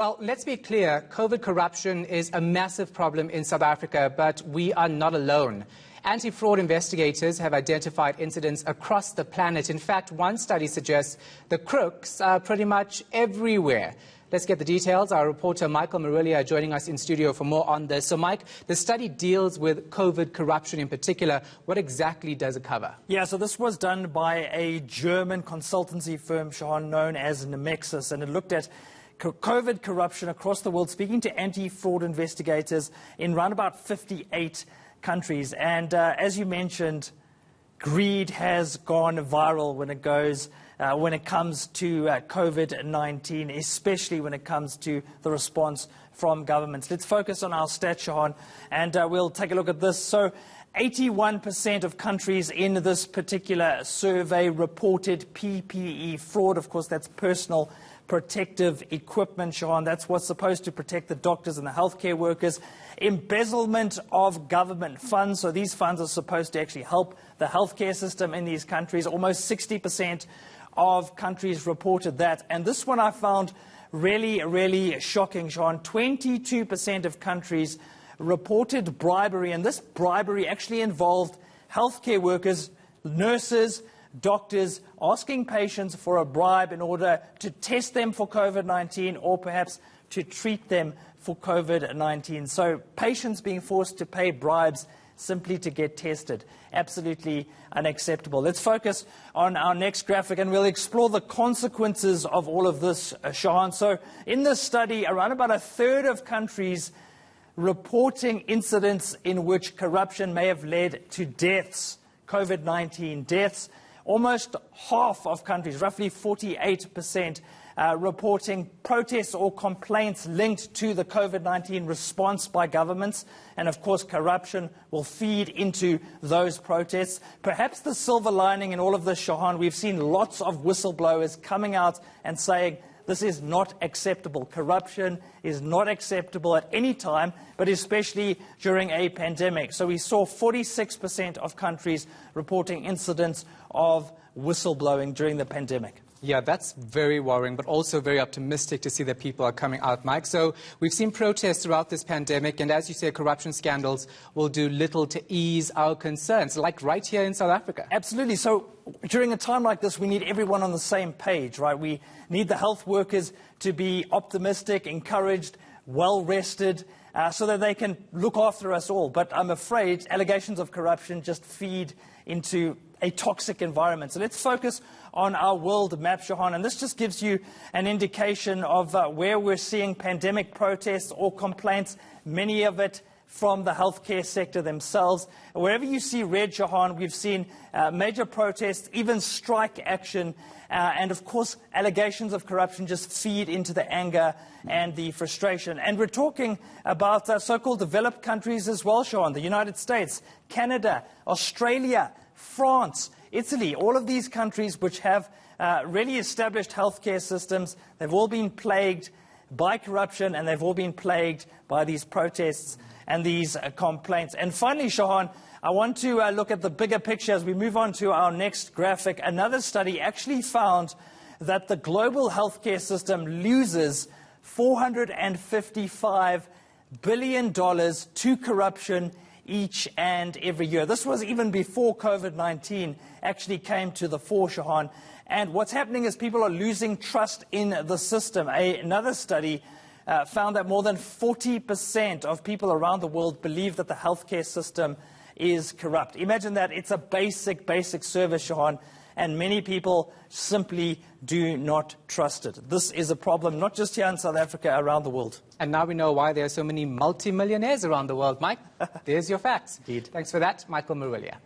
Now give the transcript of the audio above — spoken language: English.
Well, let's be clear, COVID corruption is a massive problem in South Africa, but we are not alone. Anti-fraud investigators have identified incidents across the planet. In fact, one study suggests the crooks are pretty much everywhere. Let's get the details. Our reporter Michael Marillier joining us in studio for more on this. So, Mike, the study deals with COVID corruption in particular. What exactly does it cover? Yeah, so this was done by a German consultancy firm, Shahan, known as Nemexis, and it looked at COVID corruption across the world, speaking to anti-fraud investigators in around about 58 countries. And as you mentioned, greed has gone viral when it comes to COVID-19, especially when it comes to the response from governments. Let's focus on our stats, Shahan, and we'll take a look at this. So 81% of countries in this particular survey reported PPE fraud. Of course, that's personal protective equipment, Shahan. That's what's supposed to protect the doctors and the healthcare workers. Embezzlement of government funds. So these funds are supposed to actually help the healthcare system in these countries. Almost 60% of countries reported that. And this one I found really shocking, Shahan. 22% of countries reported bribery, and this bribery actually involved healthcare workers, nurses, doctors asking patients for a bribe in order to test them for COVID-19 or perhaps to treat them for COVID-19. So patients being forced to pay bribes simply to get tested. Absolutely unacceptable. Let's focus on our next graphic and we'll explore the consequences of all of this, Shahan. So in this study, around about a third of countries reporting incidents in which corruption may have led to deaths, COVID-19 deaths. Almost half of countries, roughly 48%, reporting protests or complaints linked to the COVID-19 response by governments. And of course, corruption will feed into those protests. Perhaps the silver lining in all of this, Shahan, we've seen lots of whistleblowers coming out and saying, this is not acceptable. Corruption is not acceptable at any time, but especially during a pandemic. So we saw 46% of countries reporting incidents of whistleblowing during the pandemic. Yeah, that's very worrying, but also very optimistic to see that people are coming out, Mike. So we've seen protests throughout this pandemic, and as you say, corruption scandals will do little to ease our concerns, like right here in South Africa. Absolutely. So during a time like this, we need everyone on the same page, right? We need the health workers to be optimistic, encouraged, well-rested, so that they can look after us all. But I'm afraid allegations of corruption just feed into a toxic environment. So let's focus on our world map, Shahan, and this just gives you an indication of where we're seeing pandemic protests or complaints, many of it from the healthcare sector themselves. Wherever you see red, Shahan, we've seen major protests, even strike action, and of course allegations of corruption just feed into the anger and the frustration. And we're talking about so-called developed countries as well, Shahan, the United States, Canada, Australia, France, Italy, all of these countries which have really established healthcare systems. They've all been plagued by corruption and they've all been plagued by these protests and these complaints. And finally, Shahan, I want to look at the bigger picture as we move on to our next graphic. Another study actually found that the global healthcare system loses $455 billion to corruption each and every year. This was even before COVID-19 actually came to the fore, Shahan. And what's happening is people are losing trust in the system. Another study found that more than 40% of people around the world believe that the healthcare system is corrupt. Imagine that. It's a basic service, Shahan, and many people simply do not trust it. This is a problem not just here in South Africa, around the world. And now we know why there are so many multimillionaires around the world, Mike. There's your facts. Indeed. Thanks for that, Michael Marillier.